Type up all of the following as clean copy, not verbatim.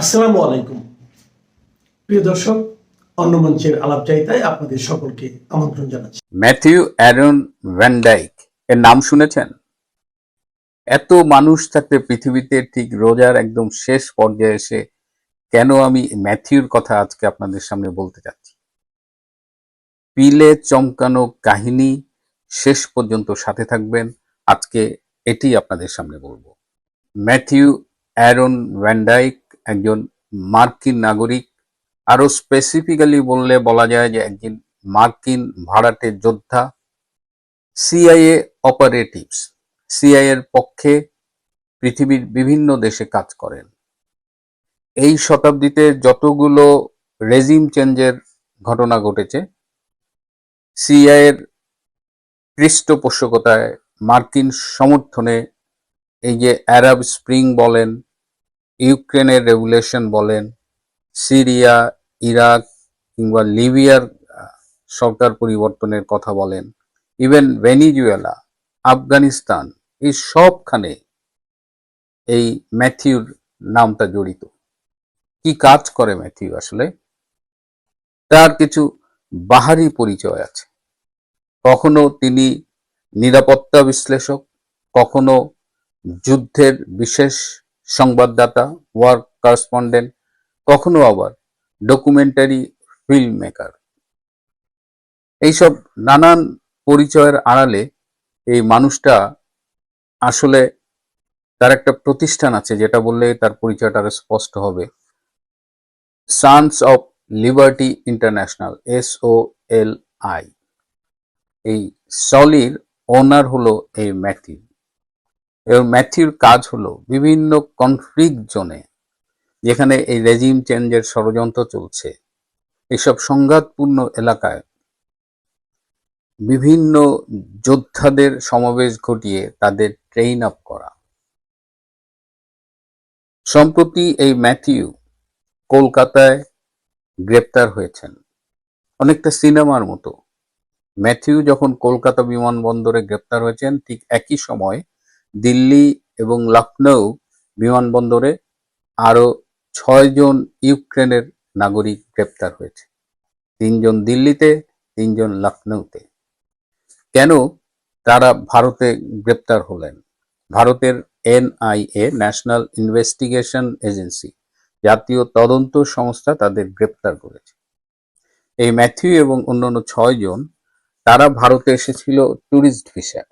আসসালামু আলাইকুম প্রিয় দর্শক, অন্য মঞ্চের আলাপচারিতায় আপনাদের সকলকে আমন্ত্রণ জানাচ্ছি। ম্যাথিউ অ্যারন ভ্যান ডাইক এর নাম শুনেছেন? এত মানুষ থাকতে পৃথিবীতে ঠিক রোজার একদম শেষ পর্যায়ে এসে কেন আমি ম্যাথিউর কথা আজকে আপনাদের সামনে বলতে চাচ্ছি। পিলে চমকানো কাহিনী, শেষ পর্যন্ত সাথে থাকবেন। আজকে এটি আপনাদের সামনে বলবো। ম্যাথিউ অ্যারন ভ্যান ডাইক একজন মার্কিন নাগরিক, আরো স্পেসিফিক্যালি বললে বলা যায় যে একজন মার্কিন ভাড়াটে যোদ্ধা, সিআইএ অপারেটিভস, সিআইএ এর পক্ষে পৃথিবীর বিভিন্ন দেশে কাজ করেন। এই শতাব্দীতে যতগুলো রেজিম চেঞ্জের ঘটনা ঘটেছে, সিআইএর পৃষ্ঠপোষকতায়, মার্কিন সমর্থনে, এই যে আরব স্প্রিং বলেন, ইউক্রেনের রেভলিউশন বলেন, সিরিয়া, ইরাক কিংবা লিবিয়ার সরকার পরিবর্তনের কথা বলেন, ইভেন ভেনিজুয়েলা, আফগানিস্তান, এই সবখানে এই ম্যাথিউর নামটা জড়িত। কি কাজ করে ম্যাথিউ আসলে? তার কিছু বাহারি পরিচয় আছে। কখনো তিনি নিরাপত্তা বিশ্লেষক, কখনো যুদ্ধের বিশেষ সংবাদদাতা, ওয়ার করেসপন্ডেন্ট, কখনো আবার ডকুমেন্টারি ফিল্ম মেকার। এইসব নানান পরিচয়ের আড়ালে এই মানুষটা আসলে, তার একটা প্রতিষ্ঠান আছে যেটা বললে তার পরিচয়টা আরো স্পষ্ট হবে। Sans of liberty international, SOLI। এই সলির ওনার হলো এই ম্যাথিউ। এবং ম্যাথিউর কাজ হলো বিভিন্ন কনফ্লিক্ট জোনে, যেখানে এই রেজিম চেঞ্জের ষড়যন্ত্র চলছে, এইসব সংঘাতপূর্ণ এলাকায় বিভিন্ন যোদ্ধাদের সমাবেশ ঘটিয়ে তাদের ট্রেন আপ করা। সম্প্রতি এই ম্যাথিউ কলকাতায় গ্রেপ্তার হয়েছেন, অনেকটা সিনেমার মতো। ম্যাথিউ যখন কলকাতা বিমানবন্দরে গ্রেপ্তার হয়েছেন, ঠিক একই সময় দিল্লি এবং লখনৌ বিমানবন্দরে আরো 6 জন ইউক্রেনের নাগরিক গ্রেপ্তার হয়েছে। 3 জন দিল্লিতে, 3 জন লখনৌতে। কেন তারা ভারতে গ্রেপ্তার হলেন? ভারতের NIA, ন্যাশনাল ইনভেস্টিগেশন এজেন্সি, জাতীয় তদন্ত সংস্থা তাদের গ্রেপ্তার করেছে। এই ম্যাথিউ এবং অন্যান্য 6 জন, তারা ভারতে এসেছিল ট্যুরিস্ট ভিসায়,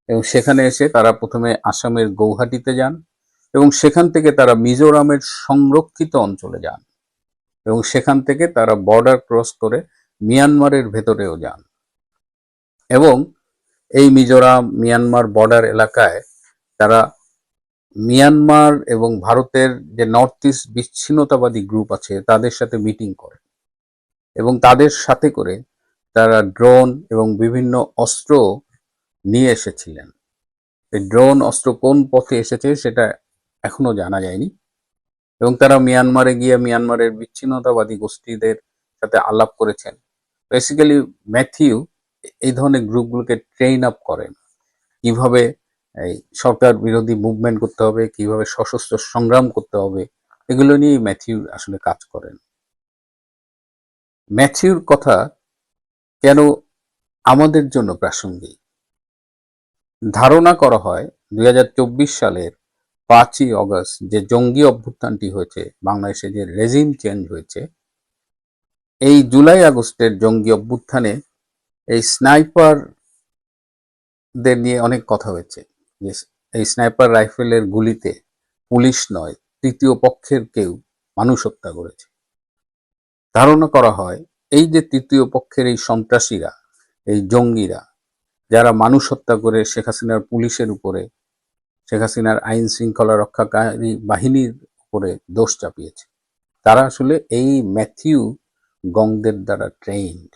এবং সেখানে এসে তারা প্রথমে আসামের গৌহাটিতে যান, এবং সেখান থেকে তারা মিজোরামের সংরক্ষিত অঞ্চলে যান, এবং সেখান থেকে তারা বর্ডার ক্রস করে মিয়ানমারের ভেতরেও যান। এবং এই মিজোরাম মিয়ানমার বর্ডার এলাকায় তারা মিয়ানমার এবং ভারতের যে নর্থ ইস্ট বিচ্ছিন্নতাবাদী গ্রুপ আছে তাদের সাথে মিটিং করে, এবং তাদের সাথে করে তারা ড্রোন এবং বিভিন্ন অস্ত্র নিয়ে এসেছিলেন। এই ড্রোন অস্ত্র কোন পথে এসেছে সেটা এখনো জানা যায়নি, এবং তারা মিয়ানমারে গিয়ে মিয়ানমারের বিচ্ছিন্নতাবাদী গোষ্ঠীদের সাথে আলাপ করেছেন। বেসিক্যালি ম্যাথিউ এই ধরনের গ্রুপগুলোকে ট্রেন আপ করেন, কিভাবে এই সরকার বিরোধী মুভমেন্ট করতে হবে, কিভাবে সশস্ত্র সংগ্রাম করতে হবে, এগুলো নিয়ে ম্যাথিউ আসলে কাজ করেন। ম্যাথিউর কথা কেন আমাদের জন্য প্রাসঙ্গিক? ধারণা করা হয় 2024 সালের 5ই অগস্ট যে জঙ্গি অভ্যুত্থানটি হয়েছে বাংলাদেশে, যে রেজিম চেঞ্জ হয়েছে, এই জুলাই আগস্টের জঙ্গি অভ্যুত্থানে এই স্নাইপারদের নিয়ে অনেক কথা হয়েছে, যে এই স্নাইপার রাইফেলের গুলিতে পুলিশ নয়, তৃতীয় পক্ষের কেউ মানুষ হত্যা করেছে। ধারণা করা হয় এই যে তৃতীয় পক্ষের এই সন্ত্রাসীরা, এই জঙ্গিরা, যারা মানুষ হত্যা করে শেখ হাসিনার পুলিশের উপরে, শেখ হাসিনার আইন শৃঙ্খলা রক্ষাকারী বাহিনীর উপরে দোষ চাপিয়েছে, তারা আসলে এই ম্যাথিউ গংদের দ্বারা ট্রেইনড।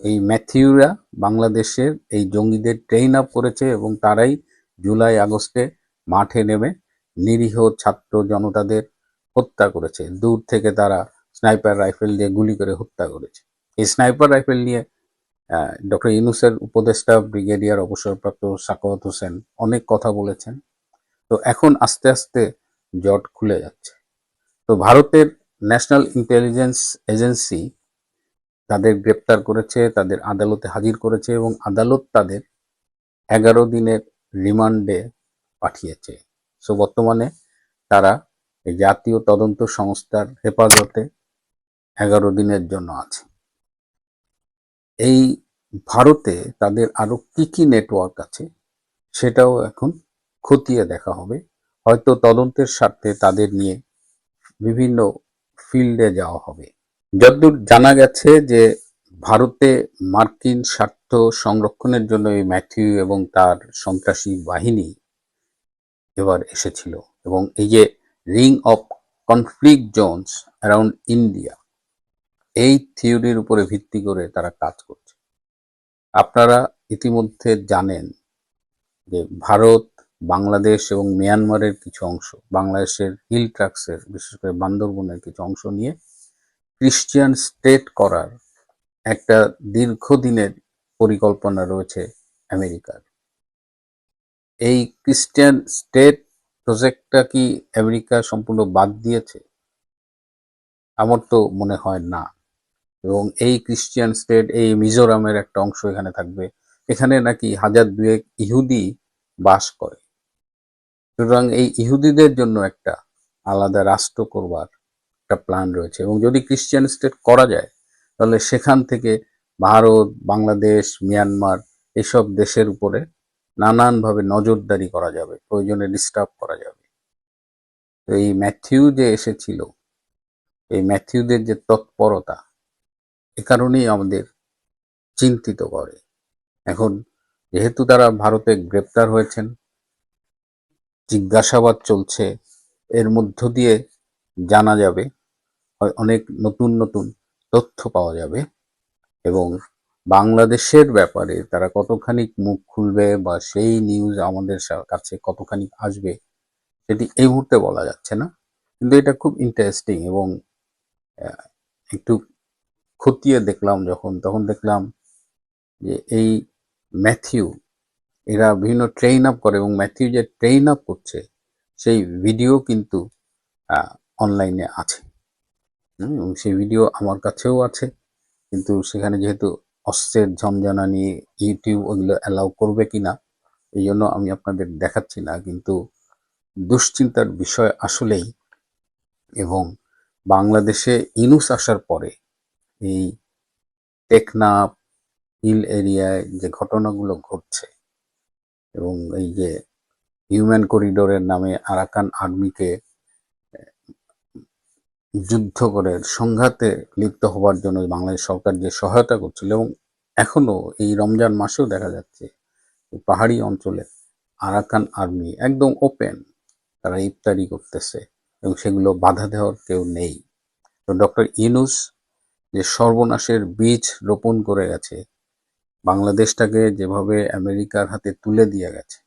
এই ম্যাথিউরা বাংলাদেশের এই জঙ্গিদের ট্রেন আপ করেছে, এবং তারাই জুলাই আগস্টে মাঠে নেমে নিরীহ ছাত্র জনতাদের হত্যা করেছে। দূর থেকে তারা স্নাইপার রাইফেল দিয়ে গুলি করে হত্যা করেছে। এই স্নাইপার রাইফেল নিয়ে ডক্টর ইউনূসের উপদেষ্টা ব্রিগেডিয়ার অবসরপ্রাপ্ত সাখাওয়াত হোসেন অনেক কথা বলেছেন। তো এখন আস্তে আস্তে জট খুলে যাচ্ছে। তো ভারতের ন্যাশনাল ইন্টেলিজেন্স এজেন্সি তাদের গ্রেপ্তার করেছে, তাদের আদালতে হাজির করেছে এবং আদালত তাদের 11 দিনের রিমান্ডে পাঠিয়েছে। সো বর্তমানে তারা এই জাতীয় তদন্ত সংস্থার হেফাজতে 11 দিনের জন্য আছে। এই ভারতে তাদের আরো কি কি নেটওয়ার্ক আছে সেটাও এখন খতিয়ে দেখা হবে। হয়তো তদন্তের স্বার্থে তাদের নিয়ে বিভিন্ন ফিল্ডে যাওয়া হবে। যতদূর জানা গেছে যে ভারতে মার্কিন স্বার্থ সংরক্ষণের জন্য এই ম্যাথিউ এবং তার সন্ত্রাসী বাহিনী এবার এসেছিল এবং এই যে ring of conflict Jones around India, এই থিওরির উপরে ভিত্তি করে তারা কাজ করছে। আপনারা ইতিমধ্যে জানেন যে ভারত, বাংলাদেশ এবং মিয়ানমারের কিছু অংশ, বাংলাদেশের হিল ট্রাক্সের বিশেষ করে বান্দরবনের কিছু অংশ নিয়ে ক্রিশ্চিয়ান স্টেট করার একটা দীর্ঘদিনের পরিকল্পনা রয়েছে আমেরিকার। এই ক্রিশ্চিয়ান স্টেট প্রজেক্টটা কি আমেরিকা সম্পূর্ণ বাদ দিয়েছে? আমার তো মনে হয় না। এবং এই ক্রিশ্চিয়ান স্টেট, এই মিজোরামের একটা অংশ এখানে থাকবে। এখানে নাকি 1002 ইহুদি বাস করে। সুতরাং এই ইহুদিদের জন্য একটা আলাদা রাষ্ট্র করবার একটা প্ল্যান রয়েছে এবং যদি ক্রিশ্চিয়ান স্টেট করা যায় তাহলে সেখান থেকে ভারত, বাংলাদেশ, মিয়ানমার এসব দেশের উপরে নানানভাবে নজরদারি করা যাবে, প্রয়োজনে ডিস্টার্ব করা যাবে। তো এই ম্যাথিউ যে এসেছিল, এই ম্যাথিউদের যে তৎপরতা, এ কারণেই আমাদের চিন্তিত করে। এখন যেহেতু তারা ভারতে গ্রেপ্তার হয়েছেন, জিজ্ঞাসাবাদ চলছে, এর মধ্য দিয়ে জানা যাবে, অনেক নতুন নতুন তথ্য পাওয়া যাবে এবং বাংলাদেশের ব্যাপারে তারা কতখানি মুখ খুলবে বা সেই নিউজ আমাদের কাছে কতখানি আসবে সেটি এই মুহূর্তে বলা যাচ্ছে না। কিন্তু এটা খুব ইন্টারেস্টিং এবং একটু খতিয়ে দেখলাম তখন দেখলাম যে এই ম্যাথিউ এরা বিভিন্ন ট্রেন আপ করে এবং ম্যাথিউ যে ট্রেন আপ করছে সেই ভিডিও কিন্তু অনলাইনে আছে এবং সেই ভিডিও আমার কাছেও আছে। কিন্তু সেখানে যেহেতু অস্ত্রের ঝঞ্ঝানি ইউটিউব ওগুলো অ্যালাউ করবে কিনা এই জন্য আমি আপনাদের দেখাচ্ছি না। কিন্তু দুশ্চিন্তার বিষয় আসলেই। এবং বাংলাদেশে ইনুস আসার পরে এই টেকনাফ হিল এরিয়ায় যে ঘটনাগুলো ঘটছে এবং এই যে হিউম্যান করিডোরের নামে আরাকান আর্মিকে যুদ্ধ করে সংঘাতে লিপ্ত হবার জন্য বাংলাদেশ সরকার যে সহায়তা করছিল এবং এখনো এই রমজান মাসেও দেখা যাচ্ছে পাহাড়ি অঞ্চলে আরাকান আর্মি একদম ওপেন তারা ইফতারি করতেছে এবং সেগুলো বাধা দেওয়ার কেউ নেই। তো ডক্টর ইউনূস যে সর্বনাশের বীজ রোপণ করে গেছে, বাংলাদেশটাকে যেভাবে আমেরিকার হাতে তুলে দিয়ে গেছে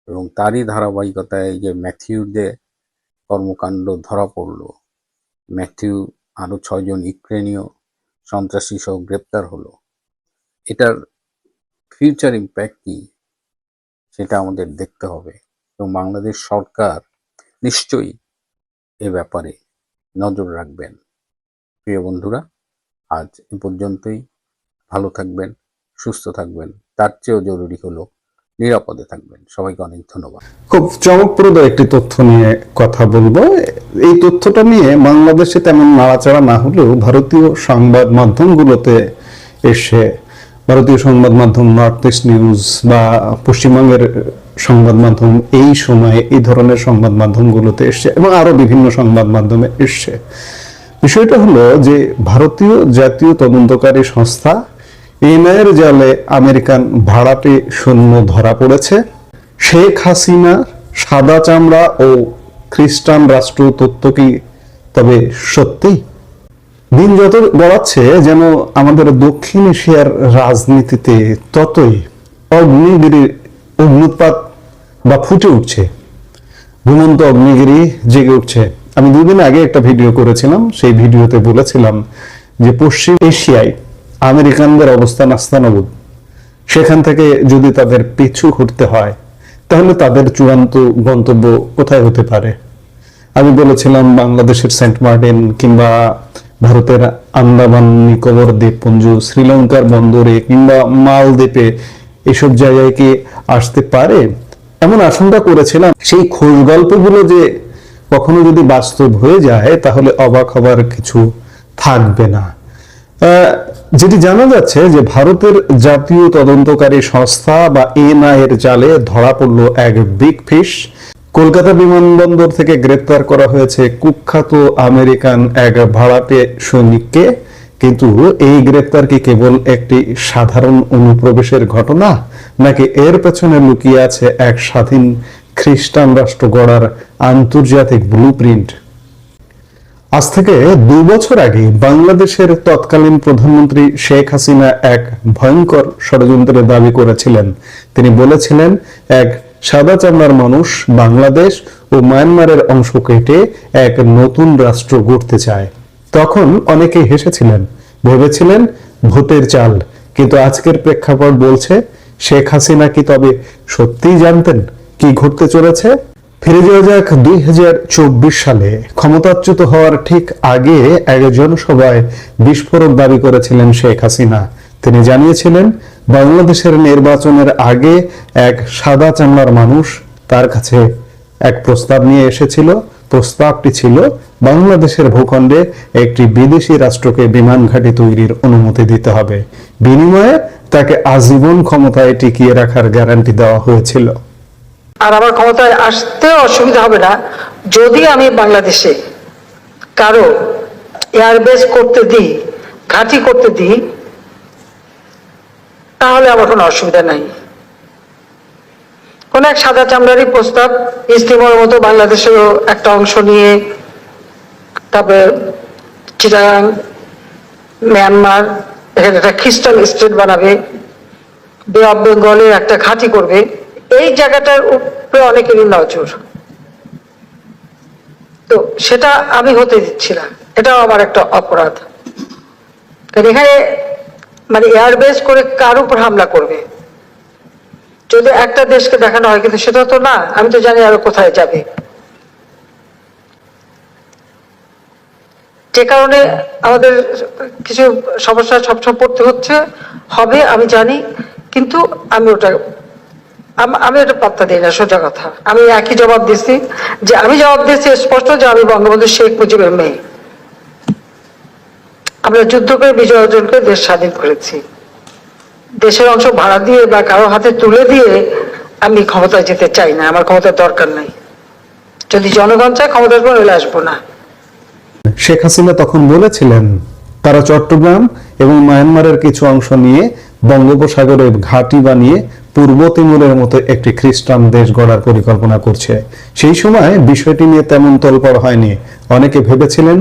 এবং তারই ধারাবাহিকতায় যে ম্যাথিউর যে কর্মকাণ্ড ধরা পড়লো, ম্যাথিউ আরো 6 জন ইউক্রেনীয় সন্ত্রাসী সহ গ্রেপ্তার হলো, এটার ফিউচার ইম্প্যাক্ট কি সেটা আমাদের দেখতে হবে এবং বাংলাদেশ সরকার নিশ্চয়ই এ ব্যাপারে নজর রাখবেন। প্রিয় বন্ধুরা, আজ এ পর্যন্তই। ভালো থাকবেন, সুস্থ থাকবেন, তার চেয়েও জরুরি হলো নিরাপদে থাকবেন। সবাইকে অনেক ধন্যবাদ। খুব চমকপ্রদ একটি তথ্য নিয়ে কথা বলবো। এই তথ্যটা নিয়ে বাংলাদেশে তেমন নাড়াচাড়া না হলেও ভারতীয় সংবাদ মাধ্যমগুলোতে এসে, ভারতীয় সংবাদ মাধ্যম নর্থ ইস্ট নিউজ বা পশ্চিমবঙ্গের সংবাদ মাধ্যম এই সময়ে এই ধরনের সংবাদ মাধ্যমগুলোতে এসছে এবং আরো বিভিন্ন সংবাদ মাধ্যমে এসছে। বিষয়টা হলো যে ভারতীয় জাতীয় তদন্তকারী সংস্থা এনআইএর জালে আমেরিকান ভাড়াটে সৈন্য ধরা পড়েছে। শেখ হাসিনা সাদা চামড়া ও খ্রিস্টান রাষ্ট্র তত্ত্ব কি তবে সত্যি? দিন যত গড়াচ্ছে যেন আমাদের দক্ষিণ এশিয়ার রাজনীতিতে ততই অগ্নিগিরি অগ্নুৎপাত বা ফুটে উঠছে, ঘুমন্ত অগ্নিগিরি জেগে উঠছে। আমি 2 দিন আগে একটা ভিডিও করেছিলাম, সেই ভিডিওতে বলেছিলাম যে পশ্চিম এশিয়ায় আমেরিকানদের অবস্থান আস্তানাবুদ। সেখান থেকে যদি তাদের পিছু হটতে হয় তাহলে তাদের চূড়ান্ত গন্তব্য কোথায় হতে পারে? আমি বলেছিলাম বাংলাদেশের সেন্ট মার্টিন কিংবা ভারতের আন্দামান নিকোবর দ্বীপপুঞ্জ, শ্রীলঙ্কার বন্দরে কিংবা মালদ্বীপে এসব জায়গায় কি আসতে পারে, এমন আশঙ্কা করেছিলাম। সেই খোঁজ গল্পগুলো যে কখনো যদি বাস্তব হয়ে যায় তাহলে অবাক হবার কিছু থাকবে না। যেটি জানা যাচ্ছে যে ভারতের জাতীয় তদন্তকারী সংস্থা বা এনআই এর জালে ধরা পড়ল এক বিগ ফিশ। কলকাতা বিমানবন্দর থেকে গ্রেপ্তার করা হয়েছে কুখ্যাত আমেরিকান এক ভাড়াটে সৈনিককে। কিন্তু এই গ্রেপ্তার কি কেবল একটি সাধারণ অনুপ্রবেশের ঘটনা, নাকি এর পেছনে লুকিয়ে আছে এক স্বাধীন খ্রিস্টান রাষ্ট্র গড়ার আন্তর্জাতিক ব্লুপ্রিন্ট? আজ থেকে 2 বছর আগে বাংলাদেশের তৎকালীন প্রধানমন্ত্রী শেখ হাসিনা এক ভয়ঙ্কর ষড়যন্ত্রের দাবি করেছিলেন। তিনি বলেছিলেন এক সাদা চামড়ার মানুষ বাংলাদেশ ও মায়ানমারের অংশ কেটে এক নতুন রাষ্ট্র গড়তে চায়। তখন অনেকেই হেসেছিলেন, ভেবেছিলেন ভূতের চাল। কিন্তু আজকের প্রেক্ষাপট বলছে শেখ হাসিনা কি তবে সত্যিই জানতেন কি ঘটতে চলেছে? ফিরে যাওয়া যাক 2024 সালে। ক্ষমতাচ্যুত হওয়ার ঠিক আগে এক জনসভায় বিস্ফোরক দাবি করেছিলেন শেখ হাসিনা। তিনি জানিয়েছিলেন বাংলাদেশের নির্বাচনের আগে এক সাদা চামড়ার মানুষ তার কাছে এক প্রস্তাব নিয়ে এসেছিল। প্রস্তাবটি ছিল বাংলাদেশের ভূখণ্ডে একটি বিদেশি রাষ্ট্রকে বিমান ঘাঁটি তৈরির অনুমতি দিতে হবে, বিনিময়ে তাকে আজীবন ক্ষমতায় টিকিয়ে রাখার গ্যারান্টি দেওয়া হয়েছিল। আর আমার ক্ষমতায় আসতে অসুবিধা হবে না যদি আমি বাংলাদেশে কারো এয়ারবেস করতে দিই, ঘাঁটি করতে দিই, তাহলে আমার কোনো অসুবিধা নাই। কোন এক সাদা চামড়ারই প্রস্তাব, ইস্তিমার মতো বাংলাদেশেরও একটা অংশ নিয়ে, তারপরে চিটাগাং, মিয়ানমার, এখানে একটা খ্রিস্টান স্টেট বানাবে, বে অফ বেঙ্গলের একটা ঘাঁটি করবে, এই জায়গাটার উপরে অনেকেরই নজর। তো সেটা আমি হতে দিচ্ছি না, এটাও আমার একটা অপরাধ। কারণ এখানে মানে এয়ারবেস করে কার উপর হামলা করবে যদি একটা দেশকে দেখানো হয়, কিন্তু সেটা তো না। আমি তো জানি আরো কোথায় যাবে। যে কারণে আমাদের কিছু সমস্যা সবসময় পড়তে হচ্ছে, হবে আমি জানি, কিন্তু আমি ওটা পাত্তা দিই না। সোজা কথা, আমি একই জবাব দিচ্ছি যে আমি জবাব দিচ্ছি স্পষ্ট যে আমি বঙ্গবন্ধু শেখ মুজিবের মেয়ে। আমরা যুদ্ধ করে বিজয় অর্জন করে দেশ স্বাধীন করেছি। দেশের অংশ ভাড়া দিয়ে বা কারো হাতে তুলে দিয়ে আমি ক্ষমতায় যেতে চাই না, আমার ক্ষমতার দরকার নাই। যদি জনগণ চায় ক্ষমতা আসবো, নইলে আসবো না। শেখ হাসিনা তখন বলেছিলেন তারা চট্টগ্রাম এবং মায়ানমারের কিছু অংশ নিয়ে বঙ্গোপসাগরে ঘাঁটি বানিয়ে পূর্ব তিমুরের মতো একটি খ্রিস্টান দেশ গড়ার পরিকল্পনা করছে। সেই সময় বিষয়টি নিয়ে তেমন তোলপাড় হয়নি। অনেকে ভেবেছিলেন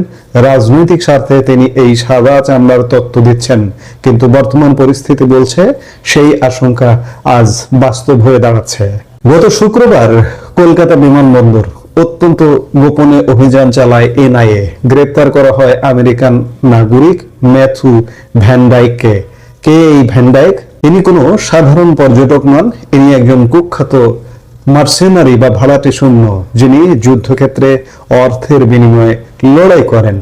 রাজনৈতিক স্বার্থে তিনি এই সাদা চামড়ার তত্ত্ব দিচ্ছেন। কিন্তু বর্তমান পরিস্থিতি বলছে সেই আশঙ্কা আজ বাস্তব হয়ে দাঁড়াচ্ছে। গত শুক্রবার কলকাতা বিমানবন্দর অত্যন্ত গোপনে অভিযান চালায় এনআইএ। গ্রেপ্তার করা হয় আমেরিকান নাগরিক ম্যাথু ভ্যান ডাইককে। কে এই ভ্যান ডাইক? ইনি কোনো সাধারণ পর্যটক নন, ইনি একজন কুখ্যাত মার্সেনারি বা ভাড়াটে সৈন্য, যিনি যুদ্ধক্ষেত্রে অর্থের বিনিময়ে লড়াই করেন।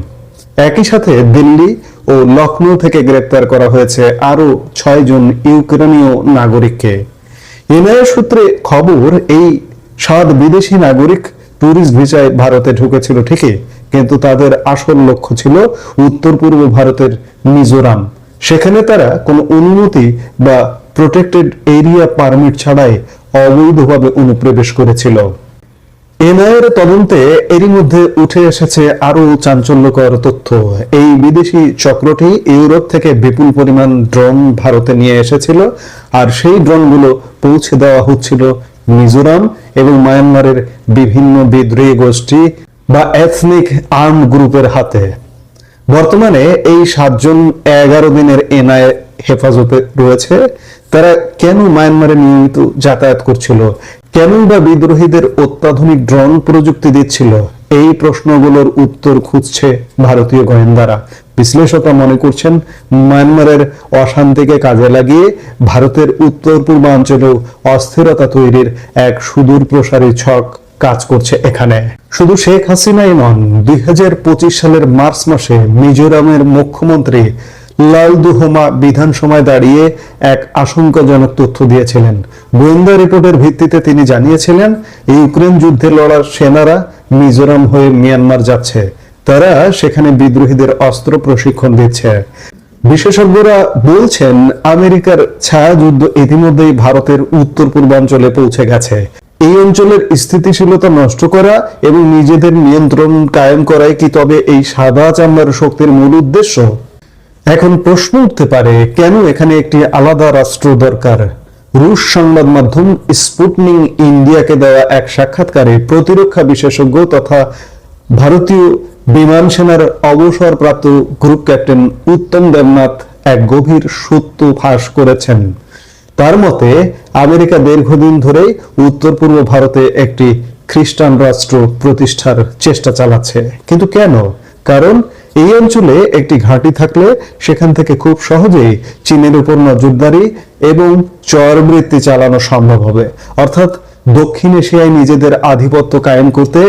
একই সাথে দিল্লি ও লখনৌ থেকে গ্রেপ্তার করা হয়েছে আরো 6 জন ইউক্রেনীয় নাগরিককে। এনআইএ সূত্রে খবর এই 7 বিদেশি নাগরিক ট্যুরিস্ট ভিসায় ভারতে ঢুকেছিল ঠিকই, কিন্তু তাদের আসল লক্ষ্য ছিল উত্তর পূর্ব ভারতের মিজোরাম। সেখানে তারা কোনো অনুমতি বা প্রোটেক্টেড এরিয়া পারমিট ছাড়াই অবৈধভাবে অনুপ্রবেশ করেছিল। এনআইএর তদন্তে এরই মধ্যে উঠে এসেছে আরো চাঞ্চল্যকর তথ্য। এই বিদেশি চক্রটি ইউরোপ থেকে বিপুল পরিমাণ ড্রোন ভারতে নিয়ে এসেছিল, আর সেই ড্রোনগুলো পৌঁছে দেওয়া হচ্ছিল মিজোরাম এবং মায়ানমারের বিভিন্ন বিদ্রোহী গোষ্ঠী বা এথনিক আর্ম গ্রুপের হাতে। বর্তমানে এই 7 জন 11 দিনের এনআইএ হেফাজতে রয়েছে। তারা কেন মায়ানমারে নিয়মিত যাতায়াত করছিল? কেন বা বিদ্রোহীদের অত্যাধুনিক ড্রোন প্রযুক্তি দিচ্ছিল? এই প্রশ্নগুলোর উত্তর খুঁজছে ভারতীয় গোয়েন্দারা। বিশ্লেষকরা মনে করছেন মায়ানমারের অশান্তিকে কাজে লাগিয়ে ভারতের উত্তর পূর্বাঞ্চলেও অস্থিরতা তৈরির এক সুদূর প্রসারী ছক কাজ করছে এখানে। শুধু শেখ হাসিনাই নন, 2025 সালের মার্চ মাসে মিজোরামের মুখ্যমন্ত্রী লালদুহমা বিধানসভায় দাঁড়িয়ে এক আশঙ্কাজনক তথ্য দিয়েছিলেন। গোয়েন্দা রিপোর্টের ভিত্তিতে তিনি জানিয়েছিলেন, ইউক্রেন যুদ্ধে লড়ার সেনারা মিজোরাম হয়ে মিয়ানমার যাচ্ছে, তারা সেখানে বিদ্রোহীদের অস্ত্র প্রশিক্ষণ দিচ্ছে। বিশেষজ্ঞরা বলছেন, আমেরিকার ছায়াযুদ্ধ ইতিমধ্যেই ভারতের উত্তর পূর্বাঞ্চলে পৌঁছে গেছে। এই অঞ্চলের স্থিতিশীলতা নষ্ট করা এবং নিজেদের নিয়ন্ত্রণ কায়েম করাই কি তবে এই সাদা চামড়ার শক্তির মূল উদ্দেশ্য? এখন প্রশ্ন উঠতে পারে, কেন এখানে একটি আলাদা রাষ্ট্র দরকার? রুশ সংবাদ মাধ্যম স্পুটনিক ইন্ডিয়াকে দেওয়া এক সাক্ষাৎকারে প্রতিরক্ষা বিশেষজ্ঞ তথা ভারতীয় বিমান সেনার অবসরপ্রাপ্ত গ্রুপ ক্যাপ্টেন উত্তম দেবনাথ এক গভীর সত্য ফাঁস করেছেন। তার মতে, আমেরিকা দীর্ঘদিন ধরেই উত্তর পূর্ব ভারতে একটি খ্রিস্টান রাষ্ট্র প্রতিষ্ঠার চেষ্টা চালাচ্ছে। কিন্তু কেন? কারণ এই অঞ্চলে একটি ঘাঁটি থাকলে সেখান থেকে খুব সহজেই চীনের উপর নজরদারি এবং চরবৃত্তি চালানো সম্ভব হবে। অর্থাৎ দক্ষিণ এশিয়ায় নিজেদের আধিপত্য কায়েম করতে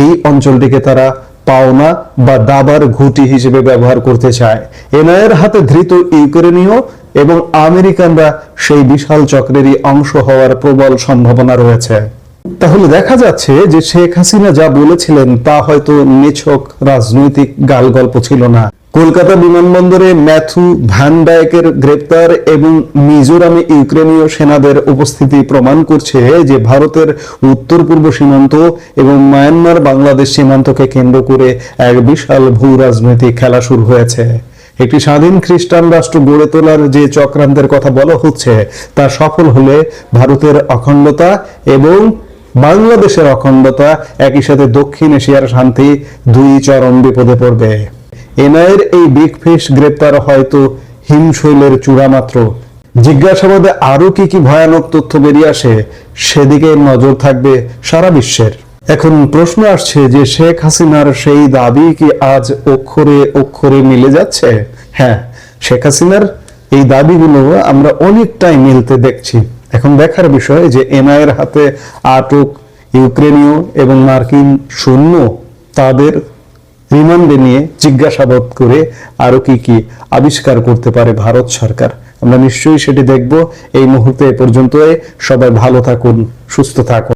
এই অঞ্চলটিকে তারা পাওনা বা দাবার ঘুঁটি হিসেবে ব্যবহার করতে চায়। এনআইএর হাতে ধৃত ইউক্রেনীয় এবং আমেরিকানরা সেই বিশাল চক্রেরই অংশ হওয়ার প্রবল সম্ভাবনা রয়েছে। তাহলে দেখা যাচ্ছে যে শেখ হাসিনা যা বলেছিলেন তা হয়তো নিছক রাজনৈতিক গালগল্প ছিল না। কলকাতা বিমানবন্দরে ম্যাথু ভ্যান ডায়েকের গ্রেপ্তার এবং মিজোরামে ইউক্রেনীয় সেনাদের উপস্থিতি প্রমাণ করছে যে ভারতের উত্তর পূর্ব সীমান্ত এবং মায়ানমার বাংলাদেশ সীমান্তকে কেন্দ্র করে এক বিশাল ভূ রাজনৈতিক খেলা শুরু হয়েছে। একটি স্বাধীন খ্রিস্টান রাষ্ট্র গড়ে তোলার যে চক্রান্তের কথা বলা হচ্ছে তা সফল হলে ভারতের অখণ্ডতা এবং বাংলাদেশের অখণ্ডতা, একই সাথে দক্ষিণ এশিয়ার শান্তি দুই চরম বিপদে পড়বে। এনআইএর এই বিগ ফিশ গ্রেপ্তার হয়তো হিমশৈলের চূড়া মাত্র। জিজ্ঞাসাবাদে আরো কি কি ভয়ানক তথ্য বেরিয়ে আসে সেদিকে নজর থাকবে সারা বিশ্বের। এখন প্রশ্ন আসছে যে শেখ হাসিনার সেই দাবি কি আজ অক্ষরে অক্ষরে মিলে যাচ্ছে? হ্যাঁ, শেখ হাসিনার এই দাবিগুলো আমরা অনেকটাই মিলতে দেখছি। এখন দেখার বিষয় যে এনআইএর হাতে আটক ইউক্রেনীয় এবং মার্কিন সৈন্য তাদের রিমান্ডে নিয়ে জিজ্ঞাসাবাদ করে আরো কি কি আবিষ্কার করতে পারে ভারত সরকার। আমরা নিশ্চয়ই সেটি দেখব। এই মুহূর্তে এ পর্যন্ত। সবাই ভালো থাকুন, সুস্থ থাকুন।